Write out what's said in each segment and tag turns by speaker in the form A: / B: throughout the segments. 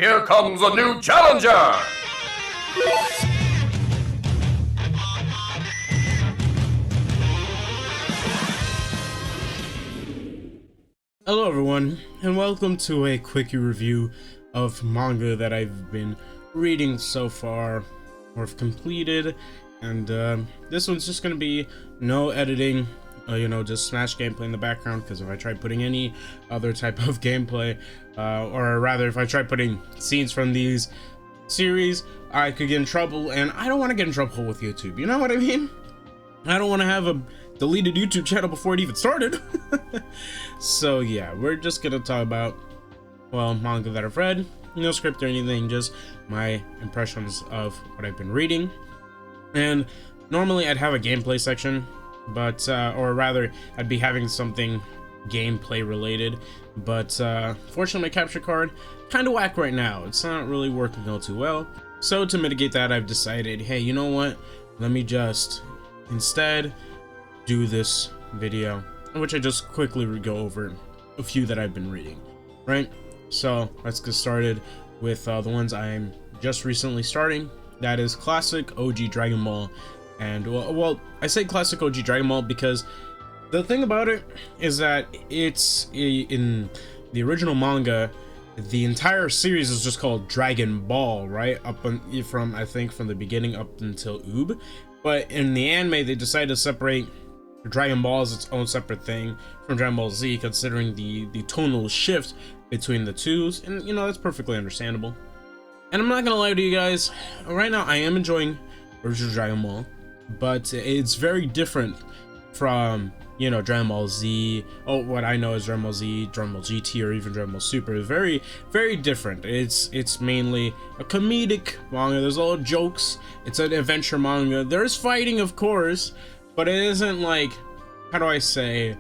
A: Here comes a new challenger!
B: Hello everyone, and welcome to a quickie review of manga that I've been reading so far, or have completed, and this one's just gonna be no editing, just Smash gameplay in the background, because if I try putting any other type of gameplay, or rather if I try putting scenes from these series, I could get in trouble, and I don't want to get in trouble with YouTube, you know what I mean? I don't want to have a deleted YouTube channel before it even started. So yeah, we're just gonna talk about, well, manga that I've read, no script or anything, just my impressions of what I've been reading. And normally I'd have a gameplay section, but or rather I'd be having something gameplay related, but fortunately my capture card kind of whack right now. It's not really working all too well, so to mitigate that, I've decided, hey, you know what, let me just instead do this video in which I just quickly go over a few that I've been reading, right? So let's get started with the ones I'm just recently starting. That is classic OG Dragon Ball. And well, I say classic OG Dragon Ball because the thing about it is that it's in the original manga, the entire series is just called Dragon Ball, right? From I think from the beginning up until Oob. But in the anime, they decided to separate Dragon Ball as its own separate thing from Dragon Ball Z, considering the tonal shift between the two, and that's perfectly understandable. And I'm not gonna lie to you guys, right now I am enjoying original Dragon Ball, but it's very different from Dragon Ball Z. Oh, what I know is Dragon Ball Z, Dragon Ball GT, or even Dragon Ball Super. It's very, very different. It's mainly a comedic manga. There's a lot of jokes. It's an adventure manga. There's fighting, of course, but it isn't like, how do I say,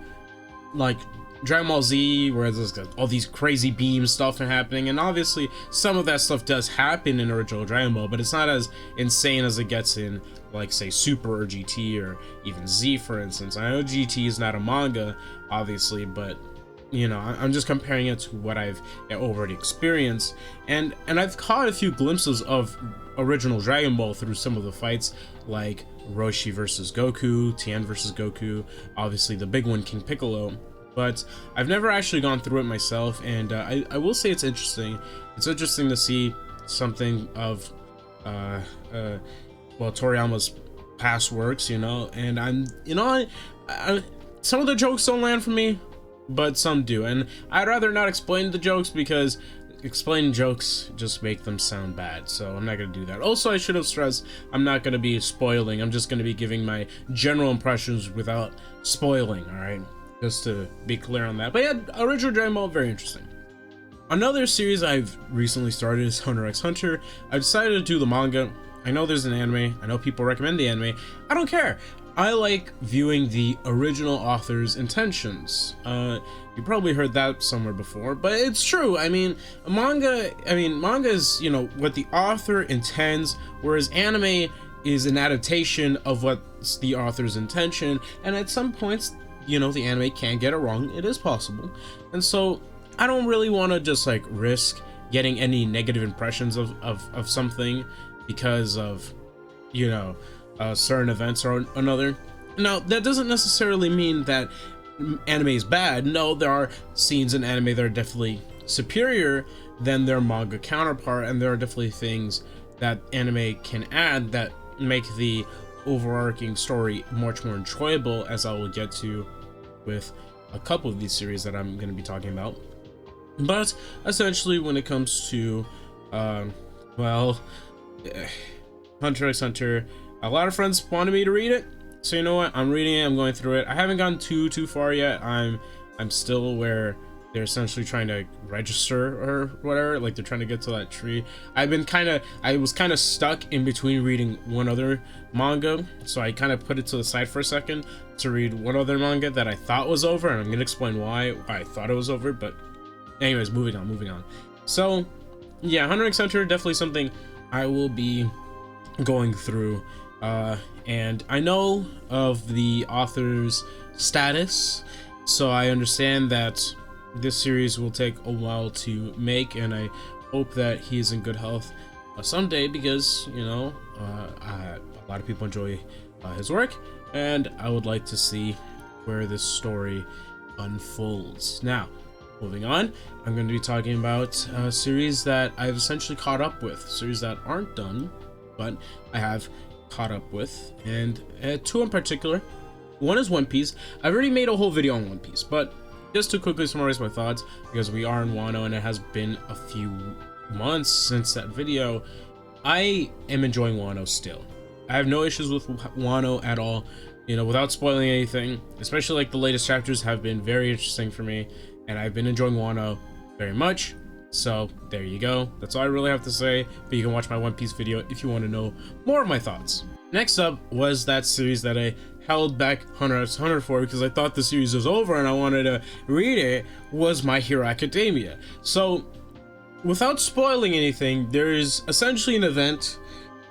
B: like Dragon Ball Z, where there's all these crazy beam stuff happening, and obviously some of that stuff does happen in original Dragon Ball, but it's not as insane as it gets in, like, say, Super or GT or even Z, for instance. I know GT is not a manga, obviously, but I'm just comparing it to what I've already experienced, and I've caught a few glimpses of original Dragon Ball through some of the fights, like Roshi versus Goku, Tien versus Goku, obviously the big one, King Piccolo. But I've never actually gone through it myself, and I will say it's interesting. It's interesting to see something of Toriyama's past works, and I some of the jokes don't land for me, but some do, and I'd rather not explain the jokes because explaining jokes just make them sound bad, so I'm not gonna do that. Also, I should have stressed, I'm not gonna be spoiling. I'm just gonna be giving my general impressions without spoiling, all right? Just to be clear on that. But yeah, original Dragon Ball, very interesting. Another series I've recently started is HunterXHunter. I decided to do the manga. I know there's an anime. I know people recommend the anime. I don't care. I like viewing the original author's intentions. You probably heard that somewhere before, but it's true. Manga is, what the author intends, whereas anime is an adaptation of what's the author's intention, and at some points, the anime can get it wrong. It is possible. And so I don't really want to just like risk getting any negative impressions of something because of certain events or another. Now, that doesn't necessarily mean that anime is bad. No, there are scenes in anime that are definitely superior than their manga counterpart, and there are definitely things that anime can add that make the overarching story much more enjoyable, as I will get to with a couple of these series that I'm going to be talking about. But essentially, when it comes to HunterXHunter, a lot of friends wanted me to read it, so you know what, I'm reading it, I'm going through it. I haven't gone too far yet. I'm still where they're essentially trying to register or whatever, like they're trying to get to that tree. I was kind of stuck in between reading one other manga, so I kind of put it to the side for a second to read one other manga that I thought was over, and I'm gonna explain why I thought it was over. But anyways, moving on. So yeah, HunterXHunter, definitely something I will be going through, and I know of the author's status, so I understand that this series will take a while to make, and I hope that he is in good health someday, because you know, a lot of people enjoy his work, and I would like to see where this story unfolds. Now, moving on, I'm going to be talking about a series that I've essentially caught up with, series that aren't done, but I have caught up with, and two in particular. One is One Piece. I've already made a whole video on One Piece, but just to quickly summarize my thoughts, because we are in Wano and it has been a few months since that video, I am enjoying Wano still. I have no issues with Wano at all, you know, without spoiling anything. Especially like the latest chapters have been very interesting for me, and I've been enjoying Wano very much. So there you go. That's all I really have to say, but you can watch my One Piece video if you want to know more of my thoughts. Next up was that series that I held back HunterXHunter for, because I thought the series was over and I wanted to read it, was My Hero Academia. So without spoiling anything, there is essentially an event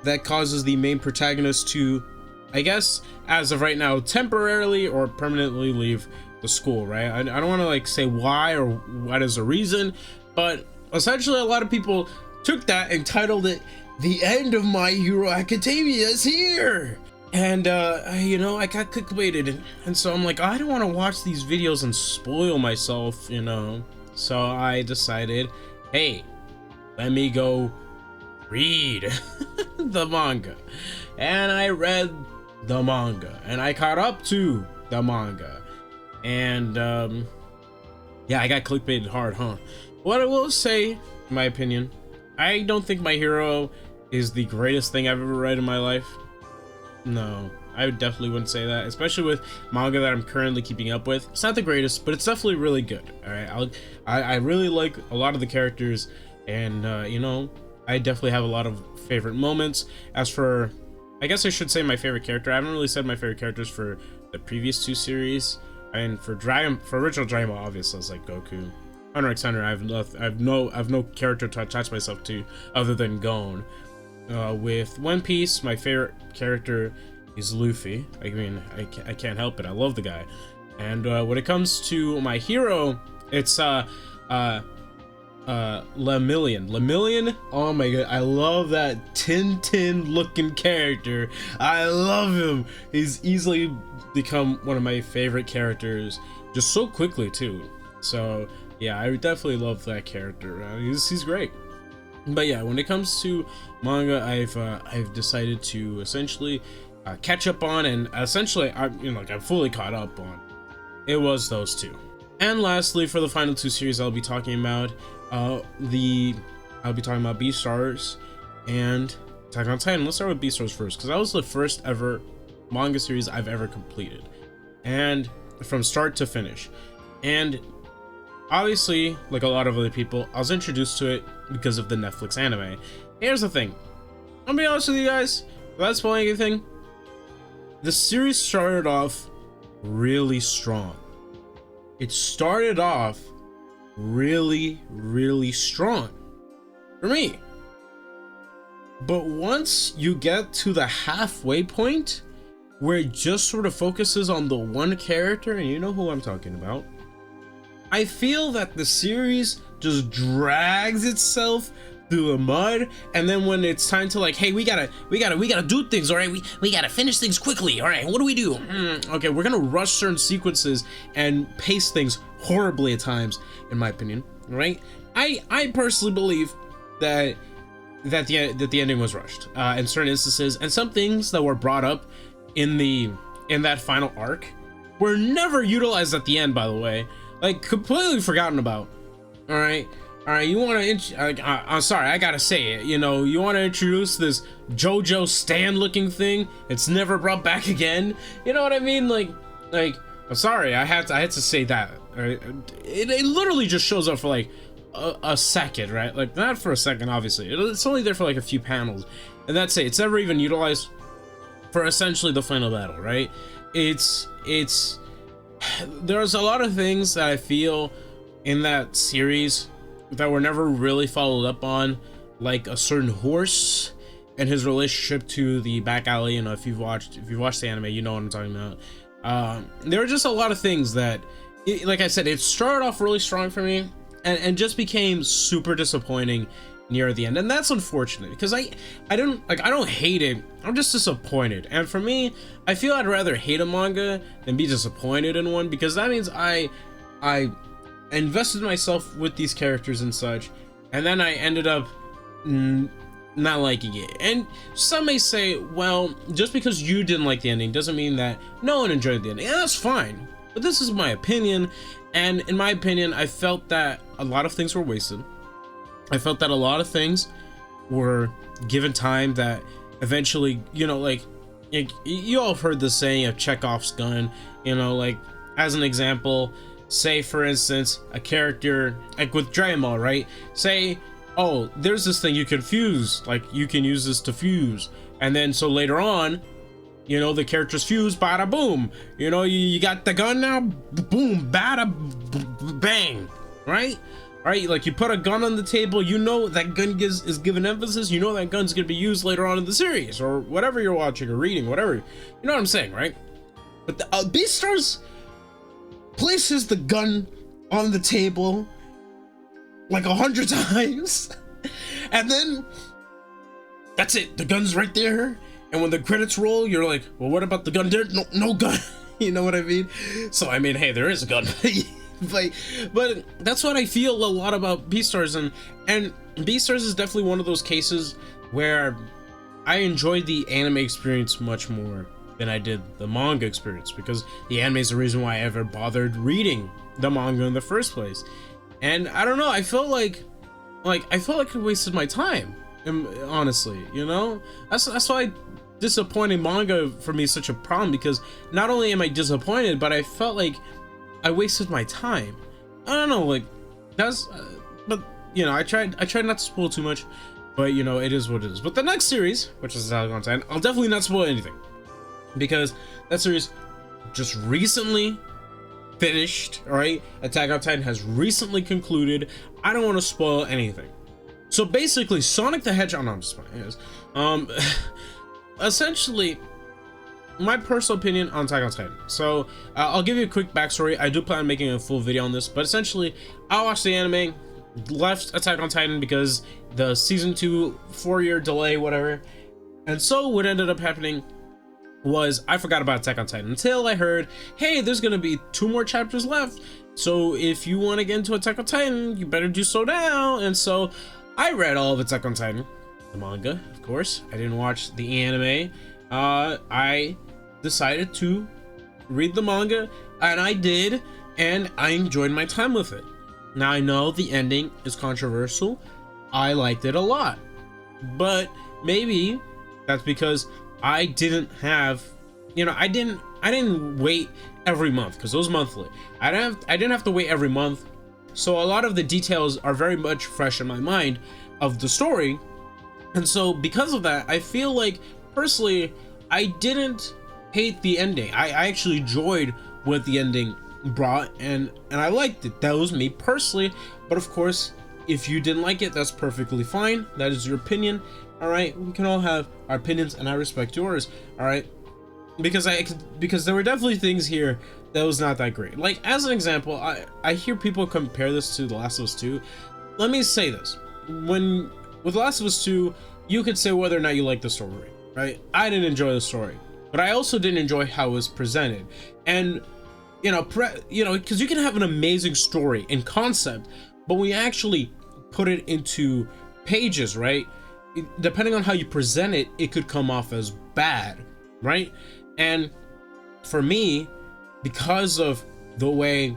B: that causes the main protagonist to, I guess, as of right now, temporarily or permanently leave the school, right? I don't want to like say why or what is the reason, but essentially a lot of people took that and titled it "The End of My Hero Academia is Here." And you know, I got clickbaited, and so I'm like, I don't want to watch these videos and spoil myself, you know. So I decided, hey, let me go read the manga. And I read the manga, and I caught up to the manga, and yeah, I got clickbaited hard, huh? What I will say, in my opinion, I don't think My Hero is the greatest thing I've ever read in my life. No, I definitely wouldn't say that, especially with manga that I'm currently keeping up with. It's not the greatest, but it's definitely really good. All right, I really like a lot of the characters, and you know, I definitely have a lot of favorite moments. As for, I guess I should say my favorite character, I haven't really said my favorite characters for the previous two series. And for original Dragon Ball, obviously it's like Goku. HunterXHunter, I have no character to attach myself to other than Gon. With One Piece, my favorite character is Luffy. I mean, I can't help it. I love the guy. And when it comes to My Hero, it's Lemillion. Oh my god, I love that Tintin looking character. I love him. He's easily become one of my favorite characters, just so quickly too. So yeah, I definitely love that character. He's great. But yeah, when it comes to manga, I've decided to essentially catch up on, and essentially I'm fully caught up on. It was those two. And lastly, for the final two series, I'll be talking about Beastars and Attack on Titan. Let's start with Beastars first, because that was the first ever manga series I've ever completed, and from start to finish. And obviously, like a lot of other people, I was introduced to it because of the Netflix anime. Here's the thing, I'll be honest with you guys, without spoiling anything, the series started off really strong. It started off really strong for me, but once you get to the halfway point where it just sort of focuses on the one character, and you know who I'm talking about, I feel that the series just drags itself through the mud. And then when it's time to like, hey, we gotta do things, all right, we gotta finish things quickly, all right, what do we do? Okay, we're gonna rush certain sequences and pace things horribly at times, in my opinion, right? I personally believe that the ending was rushed in certain instances, and some things that were brought up in that final arc were never utilized at the end, by the way. Like, completely forgotten about. All right, you want to I'm sorry, I gotta say it, you know, you want to introduce this JoJo Stan looking thing, it's never brought back again, you know what I mean? Like I'm sorry, I had to say that. Right? It literally just shows up for like a second, right? Like, not for a second, obviously, it's only there for like a few panels, and that's it. It's never even utilized for essentially the final battle, right? There's a lot of things that I feel in that series that were never really followed up on, like a certain horse and his relationship to the back alley. You know, if you've watched the anime, you know what I'm talking about. There were just a lot of things that, like I said, it started off really strong for me, and just became super disappointing near the end. And that's unfortunate, because I don't hate it, I'm just disappointed. And for me, I feel I'd rather hate a manga than be disappointed in one, because that means I invested myself with these characters and such, and then I ended up not liking it. And some may say, well, just because you didn't like the ending doesn't mean that no one enjoyed the ending, and that's fine. But this is my opinion, and in my opinion, I felt that a lot of things were wasted. I felt that a lot of things were given time that eventually, you know, like you all have heard the saying of Chekhov's gun, you know, like as an example, say for instance, a character like with Dragon Ball, right? Say, oh, there's this thing you can fuse, like you can use this to fuse, and then so later on, you know, the character's fused, bada boom, you know, you got the gun now, boom, bada bang, right? Right, like you put a gun on the table, you know that gun is given emphasis, you know that gun's gonna be used later on in the series, or whatever you're watching or reading, whatever, you know what I'm saying, right? But the Beastars places the gun on the table like 100 times, and then that's it, the gun's right there, and when the credits roll, you're like, well, what about the gun there? No gun. You know what I mean? So I mean, hey, there is a gun. but that's what I feel a lot about Beastars, and Beastars is definitely one of those cases where I enjoyed the anime experience much more than I did the manga experience, because the anime is the reason why I ever bothered reading the manga in the first place. And I don't know, I felt like I wasted my time, honestly, you know? That's why disappointing manga for me is such a problem, because not only am I disappointed, but I felt like I wasted my time. I don't know, like that's but you know, I tried not to spoil too much, but you know, it is what it is. But the next series, which is Attack on Titan, I'll definitely not spoil anything, because that series just recently finished. All right, Attack on Titan has recently concluded. I don't want to spoil anything. So basically, Sonic the Hedgehog, no, I'm just playing. Essentially, my personal opinion on Attack on Titan. So I'll give you a quick backstory. I do plan on making a full video on this, but essentially I watched the anime, left Attack on Titan because the season 2 4-year delay, whatever. And so what ended up happening was I forgot about Attack on Titan until I heard, hey, there's gonna be 2 more chapters left, so if you want to get into Attack on Titan, you better do so now. And so I read all of Attack on Titan, the manga, of course. I didn't watch the anime. I decided to read the manga, and I did, and I enjoyed my time with it. Now I know the ending is controversial. I liked it a lot, but maybe that's because I didn't have, you know, I didn't wait every month, because it was monthly. I didn't have to wait every month, so a lot of the details are very much fresh in my mind of the story. And so because of that, I feel like personally I didn't hate the ending. I actually enjoyed what the ending brought, and I liked it. That was me personally. But of course, if you didn't like it, that's perfectly fine. That is your opinion. All right, we can all have our opinions, and I respect yours. All right, because there were definitely things here that was not that great. Like as an example, I hear people compare this to The Last of Us 2. Let me say this: with The Last of Us 2, you could say whether or not you like the story, right? I didn't enjoy the story, but I also didn't enjoy how it was presented. And you know, because you can have an amazing story in concept, but when you actually put it into pages, right, depending on how you present it, it could come off as bad, right? And for me, because of the way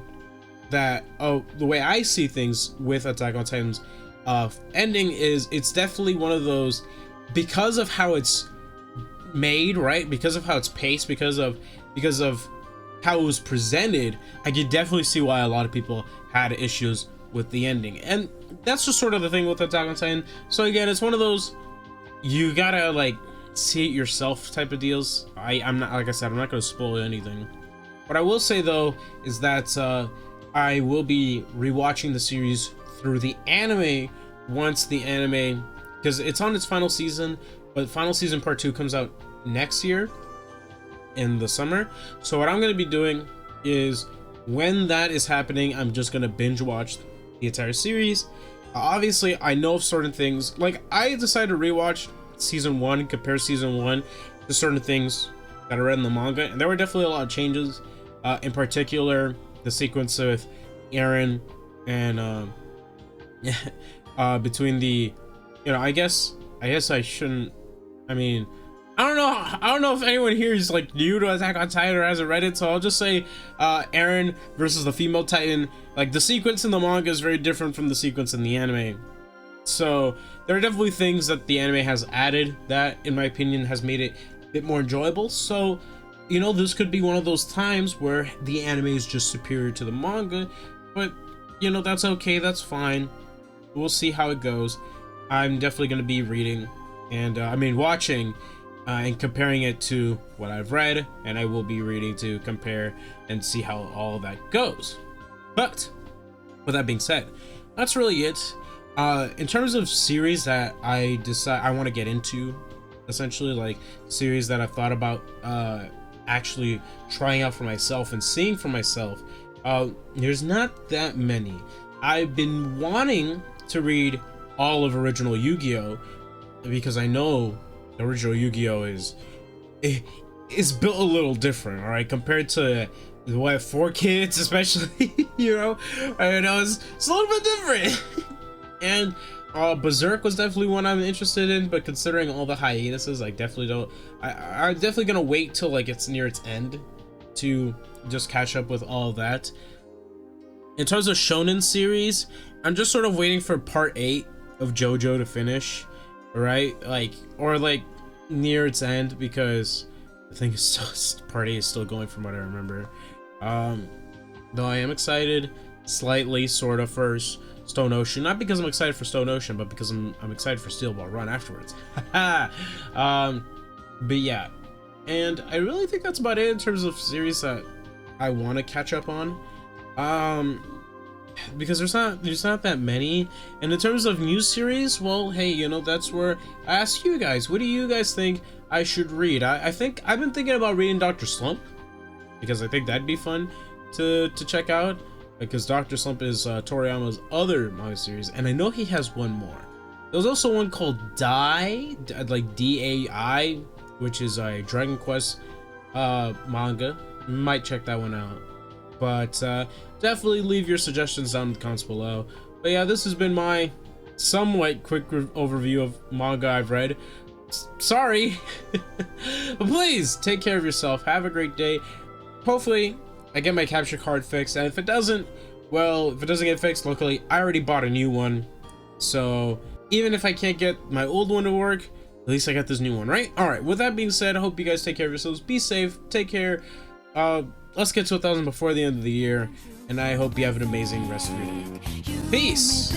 B: I see things with Attack on Titan's ending, is it's definitely one of those, because of how it's made, right, because of how it's paced, because of how it was presented, I could definitely see why a lot of people had issues with the ending. And that's just sort of the thing with Attack on Titan. So again, it's one of those, you gotta like see it yourself type of deals. I'm not, like I said, I'm not gonna spoil anything. What I will say though is that I will be rewatching the series through the anime once the anime, because it's on its final season, but final season part 2 comes out next year in the summer. So what I'm going to be doing is, when that is happening, I'm just going to binge watch the entire series. Obviously, I know of certain things. Like, I decided to rewatch season 1, compare season 1 to certain things that I read in the manga, and there were definitely a lot of changes. In particular, the sequence with Eren and between the, I guess I shouldn't. I mean, I don't know if anyone here is like new to Attack on Titan or hasn't read it, so I'll just say Eren versus the female Titan. Like, the sequence in the manga is very different from the sequence in the anime. So there are definitely things that the anime has added that, in my opinion, has made it a bit more enjoyable. So, this could be one of those times where the anime is just superior to the manga, but that's okay, that's fine. We'll see how it goes. I'm definitely going to be reading and watching and comparing it to what I've read, and I will be reading to compare and see how all of that goes. But with that being said, that's really it. In terms of series that I decide I want to get into, essentially, like series that I've thought about actually trying out for myself and seeing for myself, there's not that many. I've been wanting to read all of original Yu-Gi-Oh! Because I know the original Yu-Gi-Oh! is built a little different, all right, compared to what 4Kids, especially. I know it's a little bit different. And Berserk was definitely one I'm interested in, but considering all the hiatuses, I definitely don't. I'm definitely gonna wait till like it's near its end to just catch up with all of that. In terms of shonen series, I'm just sort of waiting for part 8 of JoJo to finish, right? Or near its end, because I think it's still, part 8 is still going from what I remember. Though I am excited slightly, sort of, for Stone Ocean, not because I'm excited for Stone Ocean, but because I'm excited for Steel Ball Run afterwards. But yeah, and I really think that's about it in terms of series that I want to catch up on, because there's not that many. And in terms of new series, well, hey, that's where I ask you guys, what do you guys think I should read? I think I've been thinking about reading Dr. Slump, because I think that'd be fun to check out, because Dr. Slump is Toriyama's other manga series, and I know he has one more. There's also one called Dai, like D-A-I, which is a Dragon Quest manga. Might check that one out. But definitely leave your suggestions down in the comments below. But yeah, this has been my somewhat quick overview of manga I've read. Sorry. But please, take care of yourself. Have a great day. Hopefully, I get my capture card fixed, and if it doesn't, well, if it doesn't get fixed, luckily I already bought a new one, so even if I can't get my old one to work, at least I got this new one, right? All right, with that being said, I hope you guys take care of yourselves, be safe, take care, let's get to 1,000 before the end of the year, and I hope you have an amazing rest of your week. Peace!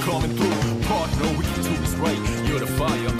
C: Coming through, partner, we can do this right. You're the fire.